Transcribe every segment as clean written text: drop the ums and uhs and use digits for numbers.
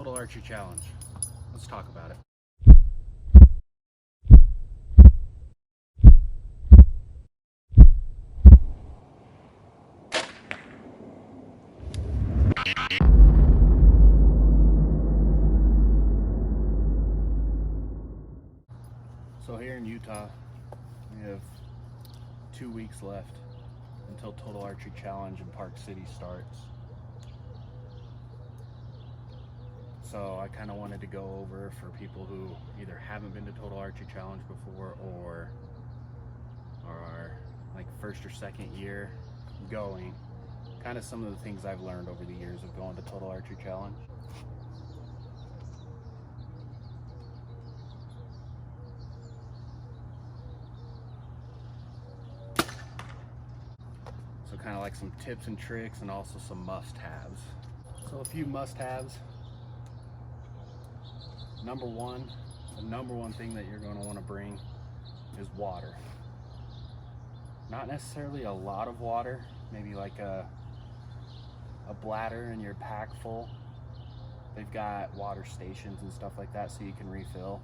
Total Archery Challenge. Let's talk about it. So here in Utah, we have 2 weeks left until Total Archery Challenge in Park City starts. So I kind of wanted to go over for people who either haven't been to Total Archery Challenge before or are like first or second year going, kind of some of the things I've learned over the years of going to Total Archery Challenge. So kind of like some tips and tricks and also some must-haves. So a few must-haves. Number one, the number one thing that you're going to want to bring is water. Not necessarily a lot of water, maybe like a bladder in your pack full. They've got water stations and stuff like that so you can refill,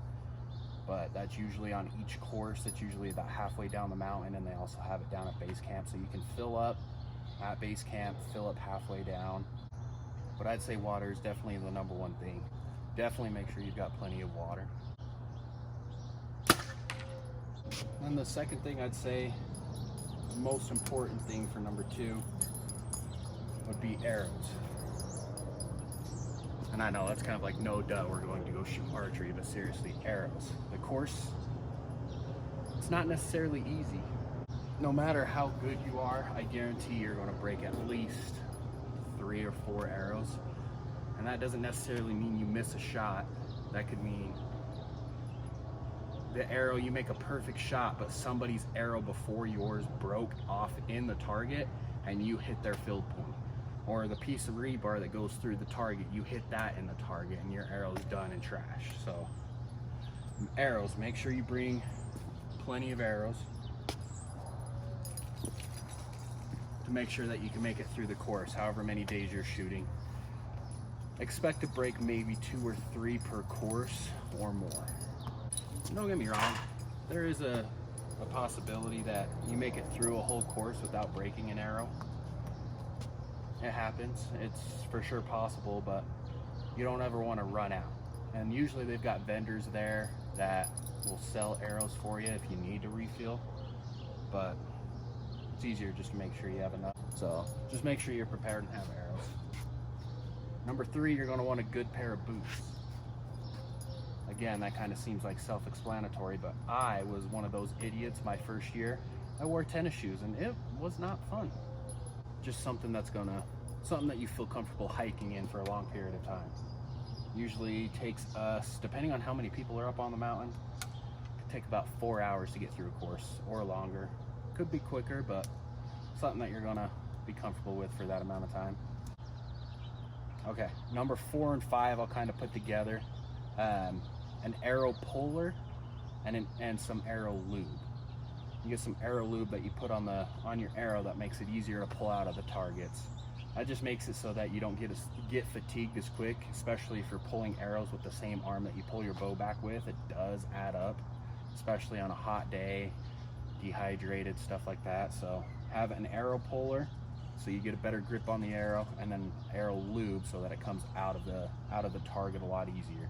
but that's usually on each course. It's usually about halfway down the mountain, and they also have it down at base camp, so you can fill up at base camp, fill up halfway down. But I'd say water is definitely the number one thing. Definitely make sure you've got plenty of water. And the second thing I'd say, the most important thing for number two would be arrows. And I know that's kind of like, no duh, we're going to go shoot archery, but seriously, arrows. The course, it's not necessarily easy. No matter how good you are, I guarantee you're going to break at least 3 or 4 arrows. And that doesn't necessarily mean you miss a shot. That could mean the arrow, you make a perfect shot, but somebody's arrow before yours broke off in the target and you hit their field point. Or the piece of rebar that goes through the target, you hit that in the target and your arrow's done and trashed. So arrows, make sure you bring plenty of arrows to make sure that you can make it through the course, however many days you're shooting. Expect to break maybe 2 or 3 per course or more. Don't get me wrong, there is a possibility that you make it through a whole course without breaking an arrow. It happens, it's for sure possible, but you don't ever want to run out. And usually they've got vendors there that will sell arrows for you if you need to refill, but it's easier just to make sure you have enough. So just make sure you're prepared and have arrows. Number 3, you're going to want a good pair of boots. Again, that kind of seems like self-explanatory, but I was one of those idiots my first year. I wore tennis shoes and it was not fun. Just something that you feel comfortable hiking in for a long period of time. Usually takes us, depending on how many people are up on the mountain, it could take about 4 hours to get through a course or longer. Could be quicker, but something that you're gonna be comfortable with for that amount of time. Okay, number 4 and 5 I'll kind of put together. An arrow puller and some arrow lube. You get some arrow lube that you put on your arrow that makes it easier to pull out of the targets. That just makes it so that you don't get fatigued as quick, especially if you're pulling arrows with the same arm that you pull your bow back with. It does add up, especially on a hot day, dehydrated, stuff like that. So have an arrow puller so you get a better grip on the arrow, and then arrow lube so that it comes out of the target a lot easier.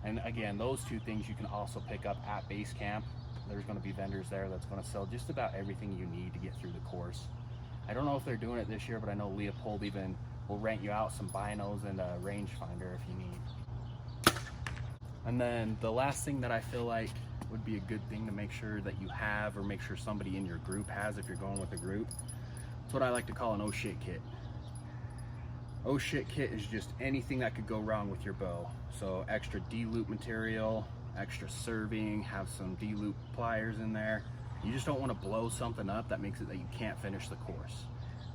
And again, those 2 things you can also pick up at base camp. There's going to be vendors there that's going to sell just about everything you need to get through the course. I don't know if they're doing it this year, but I know Leopold even will rent you out some binos and a rangefinder if you need. And then the last thing that I feel like would be a good thing to make sure that you have, or make sure somebody in your group has if you're going with a group, it's what I like to call an oh shit kit. Oh shit kit is just anything that could go wrong with your bow. So extra D-loop material, extra serving, have some D-loop pliers in there. You just don't want to blow something up that makes it that you can't finish the course.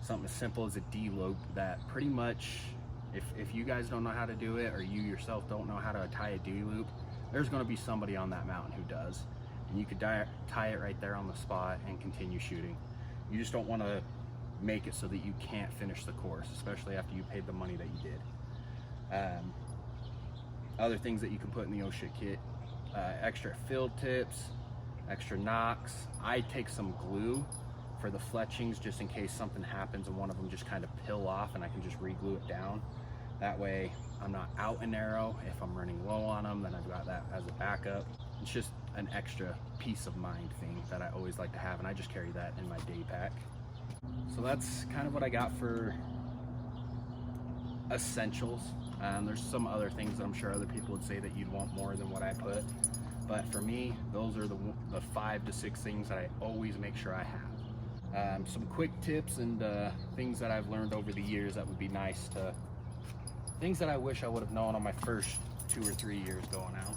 Something as simple as a D-loop that pretty much, if you guys don't know how to do it, or you yourself don't know how to tie a D-loop, there's going to be somebody on that mountain who does. And you could tie it right there on the spot and continue shooting. You just don't want to make it so that you can't finish the course, especially after you paid the money that you did. Other things that you can put in the oh shit kit, extra field tips, extra knocks. I take some glue for the fletchings just in case something happens and one of them just kind of pill off, and I can just re-glue it down. That way I'm not out an arrow. If I'm running low on them, then I've got that as a backup. It's just an extra peace of mind thing that I always like to have, and I just carry that in my day pack. So that's kind of what I got for essentials. There's some other things that I'm sure other people would say that you'd want more than what I put, but for me, those are the 5 to 6 things that I always make sure I have. Some quick tips and things that I've learned over the years that would be nice to, things that I wish I would have known on my first 2 or 3 years going out.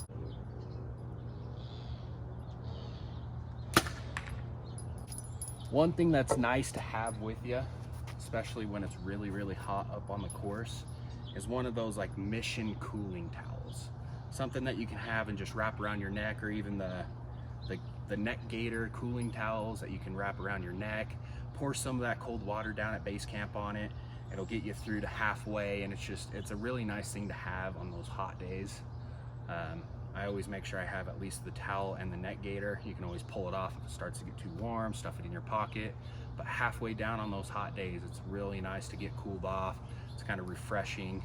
One thing that's nice to have with you, especially when it's really, really hot up on the course, is one of those like mission cooling towels. Something that you can have and just wrap around your neck, or even the neck gaiter cooling towels that you can wrap around your neck. Pour some of that cold water down at base camp on it. It'll get you through to halfway, and it's a really nice thing to have on those hot days. I always make sure I have at least the towel and the neck gaiter. You can always pull it off if it starts to get too warm, stuff it in your pocket. But halfway down on those hot days, it's really nice to get cooled off. It's kind of refreshing,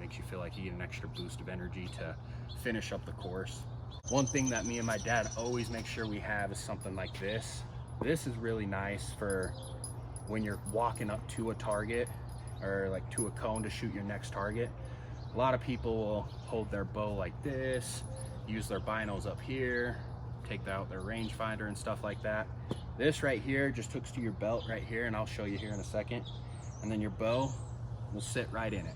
makes you feel like you get an extra boost of energy to finish up the course. One thing that me and my dad always make sure we have is something like this. This is really nice for when you're walking up to a target or like to a cone to shoot your next target. A lot of people will hold their bow like this, use their binos up here, take out their rangefinder and stuff like that. This right here just hooks to your belt right here, and I'll show you here in a second. And then your bow will sit right in it.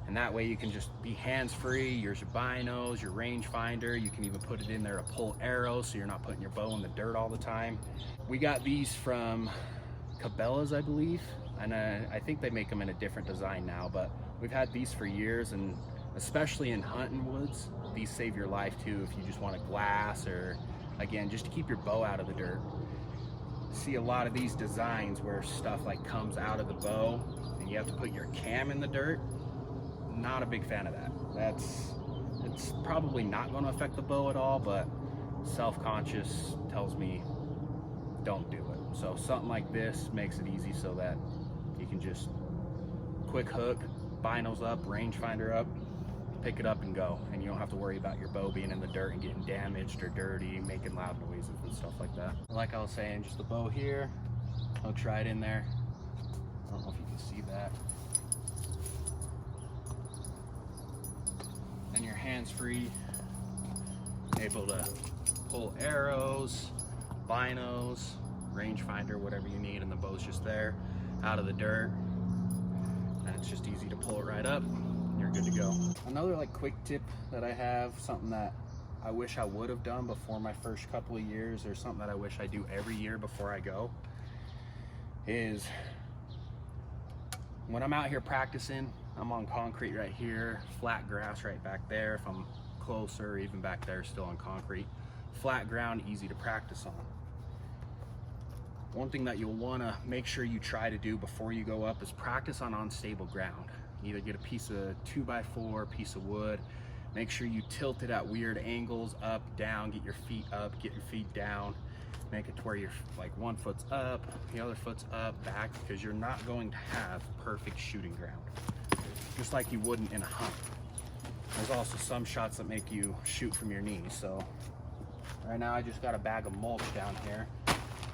And that way you can just be hands-free, your binos, your rangefinder. You can even put it in there to pull arrows so you're not putting your bow in the dirt all the time. We got these from Cabela's, I believe. And I think they make them in a different design now, but we've had these for years, and especially in hunting woods, these save your life too if you just want a glass, or again, just to keep your bow out of the dirt. See a lot of these designs where stuff like comes out of the bow and you have to put your cam in the dirt. Not a big fan of that. It's probably not going to affect the bow at all, but self-conscious tells me don't do it. So something like this makes it easy so that you can just quick hook, binos up, rangefinder up, pick it up and go, and you don't have to worry about your bow being in the dirt and getting damaged or dirty, making loud noises and stuff like that. Like I was saying, just the bow here hooks right in there. I don't know if you can see that. And your hands free, able to pull arrows, binos, rangefinder, whatever you need, and the bow's just there out of the dirt, and it's just easy to pull it right up and you're good to go. Another like quick tip that I have, something that I wish I would have done before my first couple of years, or something that I wish I do every year before I go, is when I'm out here practicing, I'm on concrete right here, flat grass right back there. If I'm closer, even back there still on concrete, flat ground, easy to practice on. One thing that you'll want to make sure you try to do before you go up is practice on unstable ground. Either get a piece of 2x4, piece of wood, make sure you tilt it at weird angles, up, down, get your feet up, get your feet down, make it to where you're like one foot's up, the other foot's up, back, because you're not going to have perfect shooting ground, just like you wouldn't in a hunt. There's also some shots that make you shoot from your knees. So right now I just got a bag of mulch down here,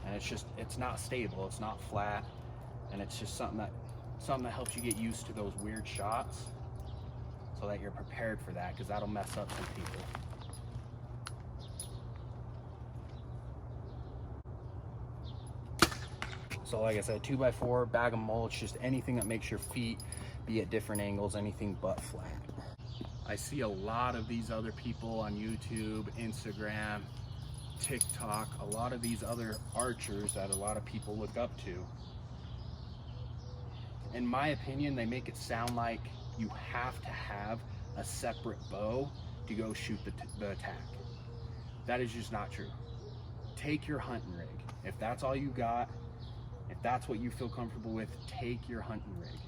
and it's not stable, it's not flat, and it's just something that helps you get used to those weird shots so that you're prepared for that, because that'll mess up some people. So like I said, 2x4, bag of mulch, just anything that makes your feet be at different angles, anything but flat. I see a lot of these other people on YouTube, Instagram, TikTok, a lot of these other archers that a lot of people look up to. In my opinion, they make it sound like you have to have a separate bow to go shoot the attack. That is just not true. Take your hunting rig. If that's all you got, if that's what you feel comfortable with, take your hunting rig.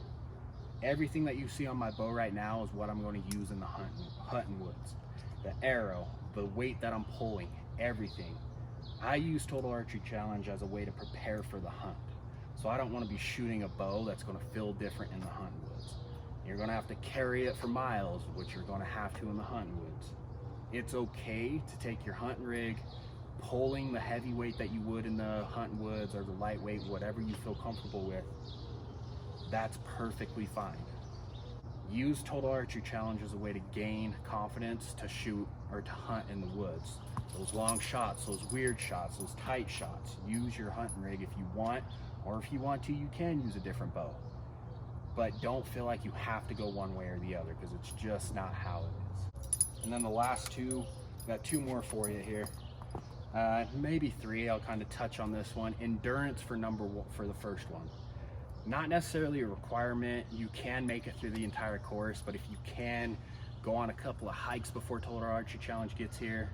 Everything that you see on my bow right now is what I'm going to use in the hunting woods. The arrow, the weight that I'm pulling, everything. I use Total Archery Challenge as a way to prepare for the hunt. So I don't want to be shooting a bow that's going to feel different in the hunting woods. You're going to have to carry it for miles, which you're going to have to in the hunting woods. It's okay to take your hunting rig, pulling the heavy weight that you would in the hunting woods, or the lightweight, whatever you feel comfortable with. That's perfectly fine. Use Total Archery Challenge as a way to gain confidence to shoot or to hunt in the woods. Those long shots, those weird shots, those tight shots. Use your hunting rig if you want, or if you want to, you can use a different bow. But don't feel like you have to go one way or the other, because it's just not how it is. And then the last two, got two more for you here. Maybe three. I'll kind of touch on this one. Endurance for number one, for the first one. Not necessarily a requirement. You can make it through the entire course, but if you can, go on a couple of hikes before Total Archery Challenge gets here.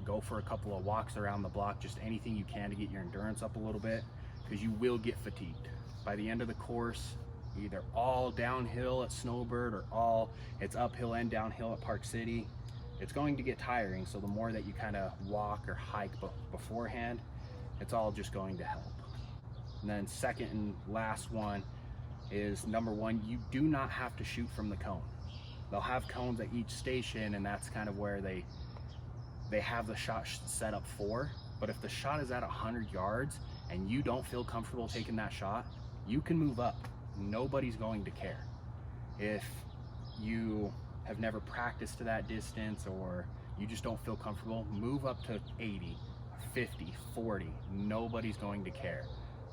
Go for a couple of walks around the block, just anything you can to get your endurance up a little bit, because you will get fatigued. By the end of the course, either all downhill at Snowbird or all it's uphill and downhill at Park City, it's going to get tiring. So the more that you kind of walk or hike beforehand, it's all just going to help. And then second and last one is number one, you do not have to shoot from the cone. They'll have cones at each station, and that's kind of where they have the shot set up for. But if the shot is at 100 yards and you don't feel comfortable taking that shot, you can move up. Nobody's going to care. If you have never practiced to that distance, or you just don't feel comfortable, move up to 80, 50, 40. Nobody's going to care.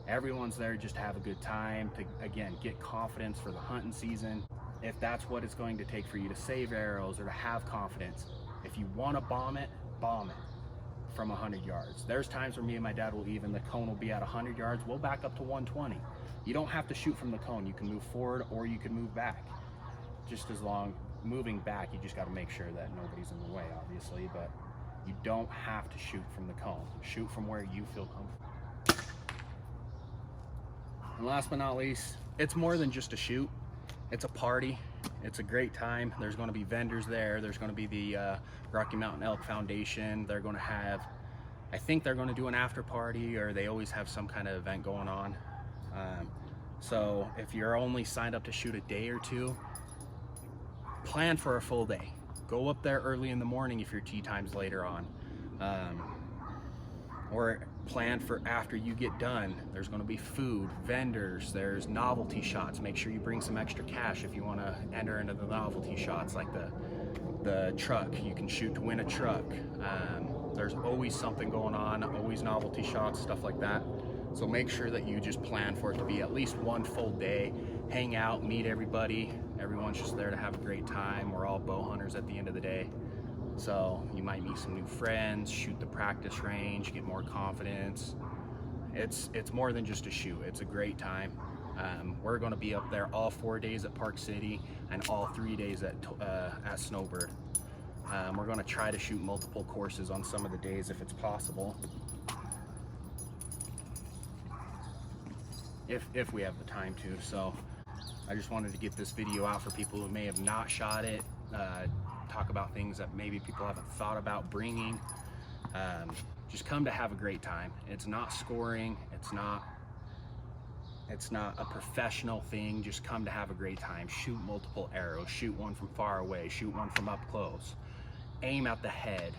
Everyone's there just to have a good time, to again get confidence for the hunting season. If that's what it's going to take for you to save arrows or to have confidence, if you want to bomb it from 100 yards. There's times where me and my dad will even, the cone will be at 100 yards, we'll back up to 120. You don't have to shoot from the cone. You can move forward or you can move back. Just as long, moving back, you just got to make sure that nobody's in the way, obviously, but you don't have to shoot from the cone. Shoot from where you feel comfortable. And last but not least, it's more than just a shoot. It's a party. It's a great time. There's going to be vendors there. There's going to be the Rocky Mountain Elk Foundation. They're going to have, I think they're going to do an after party, or they always have some kind of event going on. So if you're only signed up to shoot a day or two, plan for a full day. Go up there early in the morning if your tee time's later on. Or plan for after you get done. There's going to be food, vendors, there's novelty shots. Make sure you bring some extra cash if you want to enter into the novelty shots, like the truck. You can shoot to win a truck. There's always something going on, always novelty shots, stuff like that. So make sure that you just plan for it to be at least one full day. Hang out, meet everybody. Everyone's just there to have a great time. We're all bow hunters at the end of the day. So you might meet some new friends, shoot the practice range, get more confidence. It's more than just a shoot. It's a great time. We're going to be up there all 4 days at Park City and all 3 days at Snowbird. We're going to try to shoot multiple courses on some of the days if it's possible. If we have the time to. So I just wanted to get this video out for people who may have not shot it, talk about things that maybe people haven't thought about bringing. Just come to have a great time. It's not scoring, it's not a professional thing. Just come to have a great time. Shoot multiple arrows, shoot one from far away, shoot one from up close, aim at the head.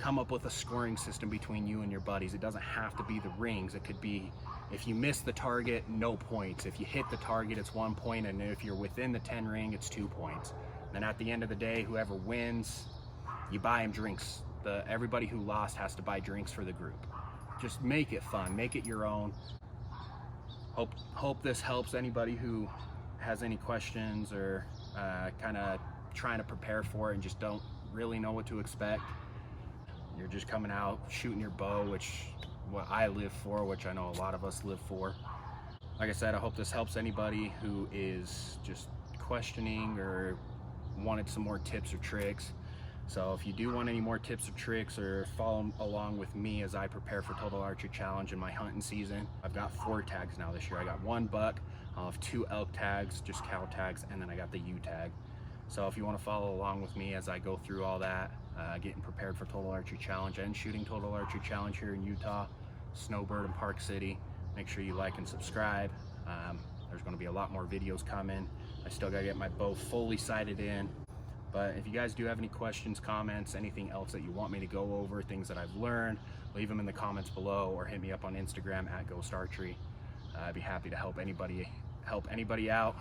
Come up with a scoring system between you and your buddies. It doesn't have to be the rings. It could be, if you miss the target, no points. If you hit the target, it's 1 point, and if you're within the 10 ring, it's 2 points. And at the end of the day, whoever wins, you buy them drinks. Everybody who lost has to buy drinks for the group. Just make it fun, make it your own. Hope this helps anybody who has any questions or kind of trying to prepare for it and just don't really know what to expect. You're just coming out, shooting your bow, which what I live for, which I know a lot of us live for. Like I said, I hope this helps anybody who is just questioning or wanted some more tips or tricks. So if you do want any more tips or tricks, or follow along with me as I prepare for Total Archery Challenge in my hunting season, I've got 4 tags now this year. I got 1 buck, I'll have 2 elk tags, just cow tags, and then I got the U tag. So if you want to follow along with me as I go through all that, getting prepared for Total Archery Challenge and shooting Total Archery Challenge here in Utah, Snowbird and Park City, make sure you like and subscribe. There's going to be a lot more videos coming. I still got to get my bow fully sighted in. But if you guys do have any questions, comments, anything else that you want me to go over, things that I've learned, leave them in the comments below or hit me up on Instagram at Ghost Archery. I'd be happy to help anybody out,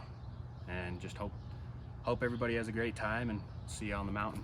and just hope everybody has a great time, and see you on the mountain.